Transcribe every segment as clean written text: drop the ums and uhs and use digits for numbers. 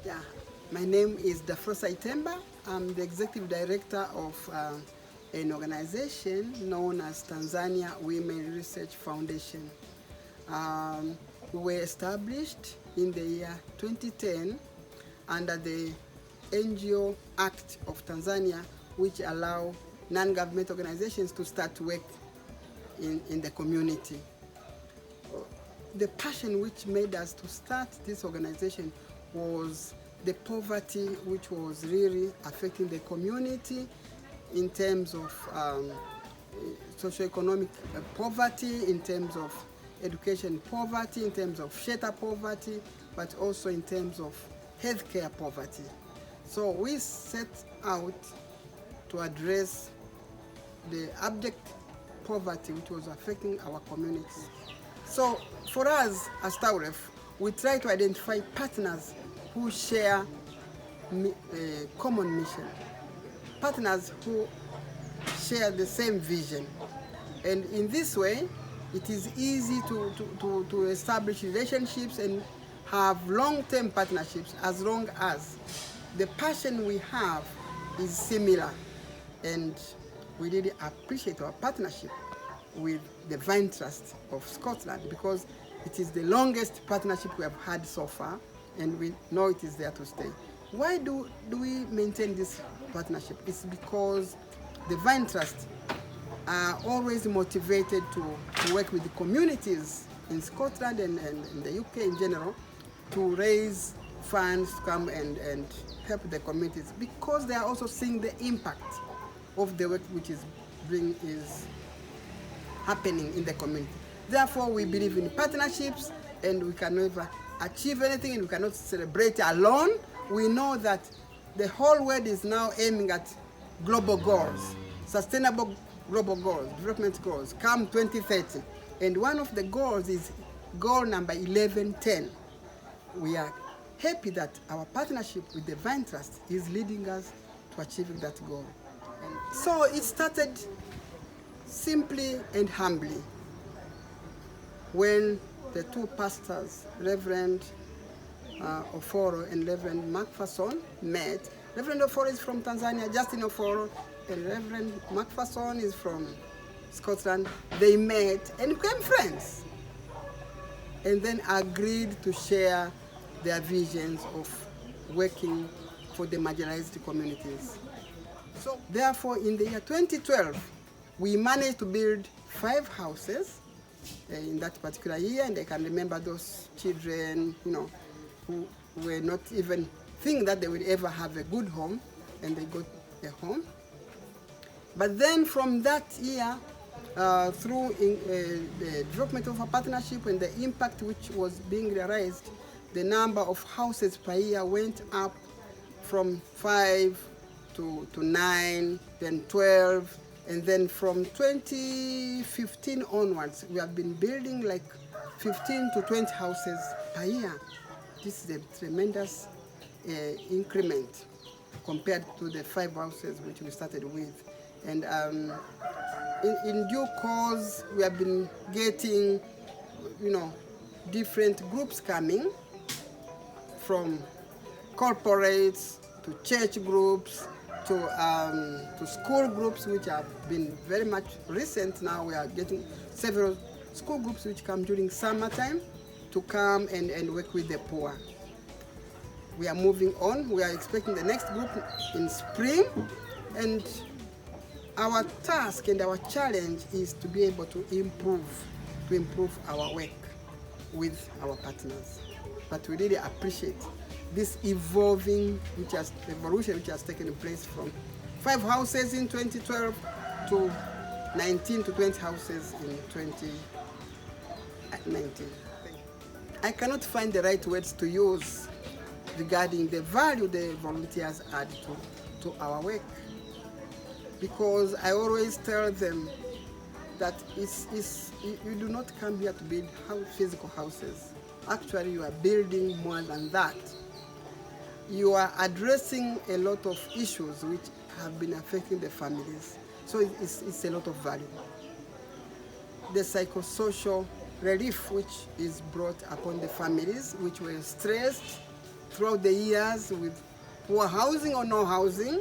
Yeah, my name is Dafrosa Itemba. I'm the executive director of an organization known as Tanzania Womens Research Foundation. We were established in the year 2010 under the NGO Act of Tanzania, which allow non-government organizations to start work in the community. The passion which made us to start this organization was the poverty which was really affecting the community in terms of socioeconomic poverty, in terms of education poverty, in terms of shelter poverty, but also in terms of healthcare poverty. So we set out to address the abject poverty which was affecting our communities. So for us as TAWREF, we try to identify partners who share a common mission, partners who share the same vision. And in this way, it is easy to establish relationships and have long-term partnerships as long as the passion we have is similar. And we really appreciate our partnership with the Vine Trust of Scotland because it is the longest partnership we have had so far, and we know it is there to stay. Why do we maintain this partnership? It's because the Vine Trust are always motivated to work with the communities in Scotland and in the UK in general to raise funds to come and help the communities, because they are also seeing the impact of the work which is happening in the community. Therefore, we believe in partnerships, and we can never achieve anything, and we cannot celebrate alone. We know that the whole world is now aiming at global goals, sustainable global goals, development goals, come 2030. And one of the goals is goal number 1110. We are happy that our partnership with the Vine Trust is leading us to achieving that goal. And so it started simply and humbly when the two pastors, Reverend Oforo and Reverend Macpherson, met. Reverend Oforo is from Tanzania, Justin Oforo, and Reverend Macpherson is from Scotland. They met and became friends, and then agreed to share their visions of working for the marginalized communities. So therefore, in the year 2012, we managed to build 5 houses in that particular year, and I can remember those children, who were not even thinking that they would ever have a good home, and they got a home. But then from that year, through the development of a partnership and the impact which was being realized, the number of houses per year went up from 5 to 9, then 12, and then from 2015 onwards, we have been building like 15 to 20 houses per year. This is a tremendous increment compared to the 5 houses which we started with. And in due course, we have been getting, different groups coming, from corporates to church groups to school groups, which have been very much recent. Now we are getting several school groups which come during summertime to come and work with the poor. We are moving on. We are expecting the next group in spring, and our task and our challenge is to be able to improve our work with our partners. But we really appreciate this evolution which has taken place from 5 houses in 2012 to 19 to 20 houses in 2019. I cannot find the right words to use regarding the value the volunteers add to our work, because I always tell them that you do not come here to build physical houses. Actually, you are building more than that. You are addressing a lot of issues which have been affecting the families. So it's a lot of value. The psychosocial relief which is brought upon the families which were stressed, throughout the years with poor housing or no housing,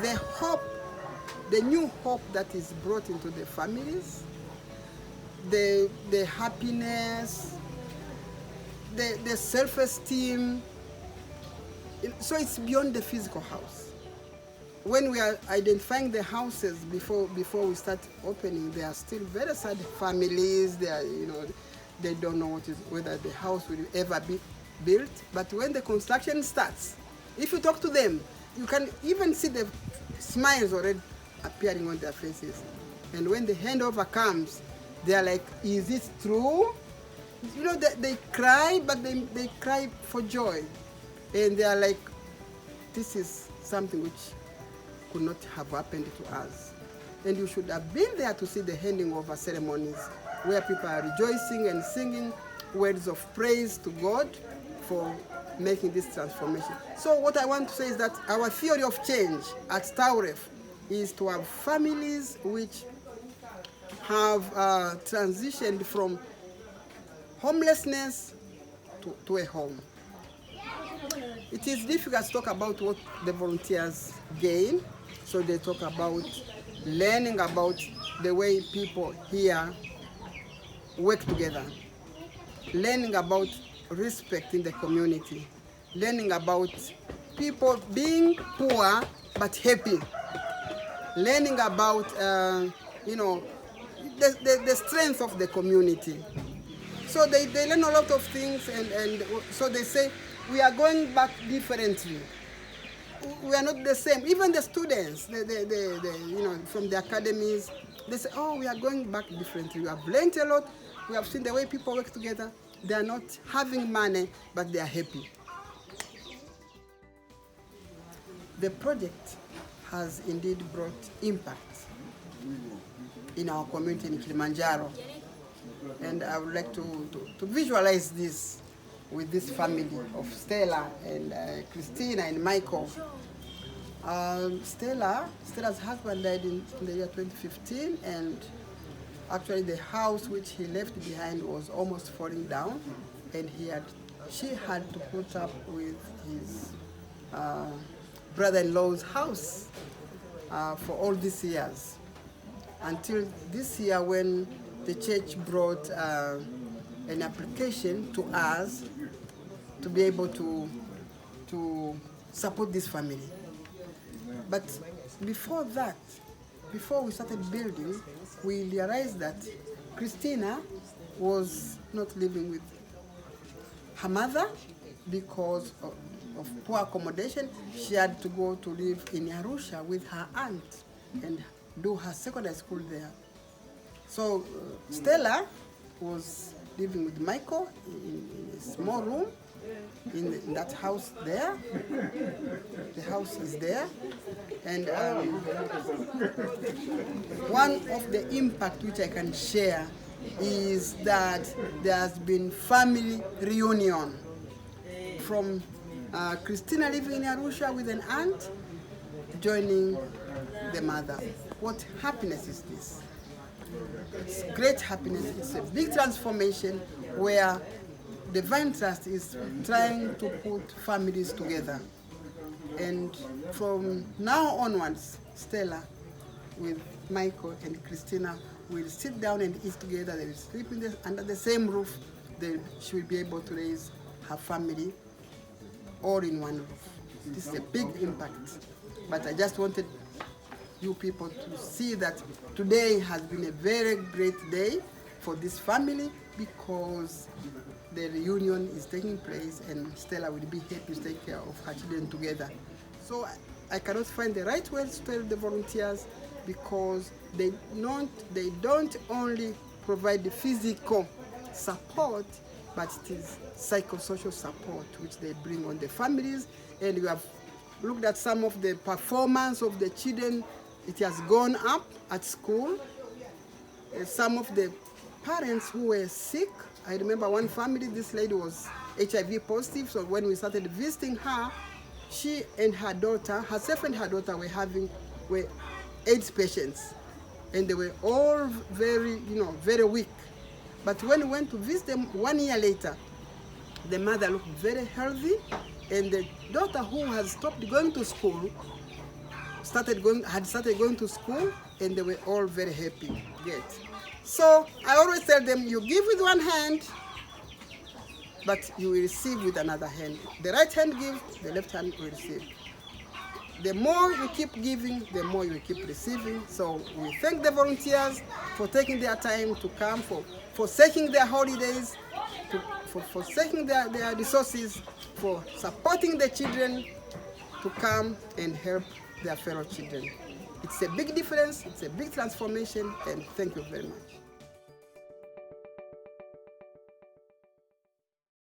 the hope, the new hope that is brought into the families, the happiness, the self-esteem. So it's beyond the physical house. When we are identifying the houses before we start opening, there are still very sad families. They are, they don't know whether the house will ever be built. But when the construction starts, if you talk to them, you can even see the smiles already appearing on their faces. And when the handover comes, they are like, is it true? They cry, but they cry for joy. And they are like, this is something which could not have happened to us. And you should have been there to see the handing over ceremonies where people are rejoicing and singing words of praise to God for making this transformation. So what I want to say is that our theory of change at TAWREF is to have families which have transitioned from homelessness to a home. It is difficult to talk about what the volunteers gain. So they talk about learning about the way people here work together, learning about respect in the community, learning about people being poor but happy, learning about the strength of the community. So they learn a lot of things, and so they say, we are going back differently. We are not the same. Even the students, from the academies, they say, oh, we are going back differently. We have learned a lot. We have seen the way people work together. They are not having money, but they are happy. The project has indeed brought impact in our community in Kilimanjaro. And I would like to visualize this with this family of Stella and Christina and Michael. Stella's husband died in the year 2015, and actually the house which he left behind was almost falling down, and she had to put up with his brother-in-law's house for all these years, until this year when the church brought an application to us to be able to support this family. But before that, before we started building, we realized that Christina was not living with her mother because of poor accommodation. She had to go to live in Arusha with her aunt and do her secondary school there. So Stella was living with Michael in a small room in that house there. The house is there. And one of the impact which I can share is that there has been family reunion from Christina living in Arusha with an aunt joining the mother. What happiness is this? It's great happiness. It's a big transformation where Divine Trust is trying to put families together. And from now onwards, Stella with Michael and Christina will sit down and eat together. They will sleep under the same roof. She will be able to raise her family all in one roof. This is a big impact. But I just wanted you people to see that today has been a very great day for this family, because the reunion is taking place and Stella will be happy to take care of her children together. So I cannot find the right words to tell the volunteers, because they don't only provide the physical support, but it is psychosocial support which they bring on the families. And we have looked at some of the performance of the children. It has gone up at school. Some of the parents who were sick, I remember one family, this lady was HIV positive, so when we started visiting her, she and her daughter, herself and her daughter were AIDS patients, and they were all very weak. But when we went to visit them 1 year later, The mother looked very healthy, and the daughter who has stopped going to school had started going to school, and they were all very happy. Good. So I always tell them, you give with one hand, but you will receive with another hand. The right hand gives, the left hand will receive. The more you keep giving, the more you keep receiving. So we thank the volunteers for taking their time to come, for forsaking their holidays, for forsaking their resources, for supporting the children to come and help their fellow children. It's a big difference, it's a big transformation, and thank you very much.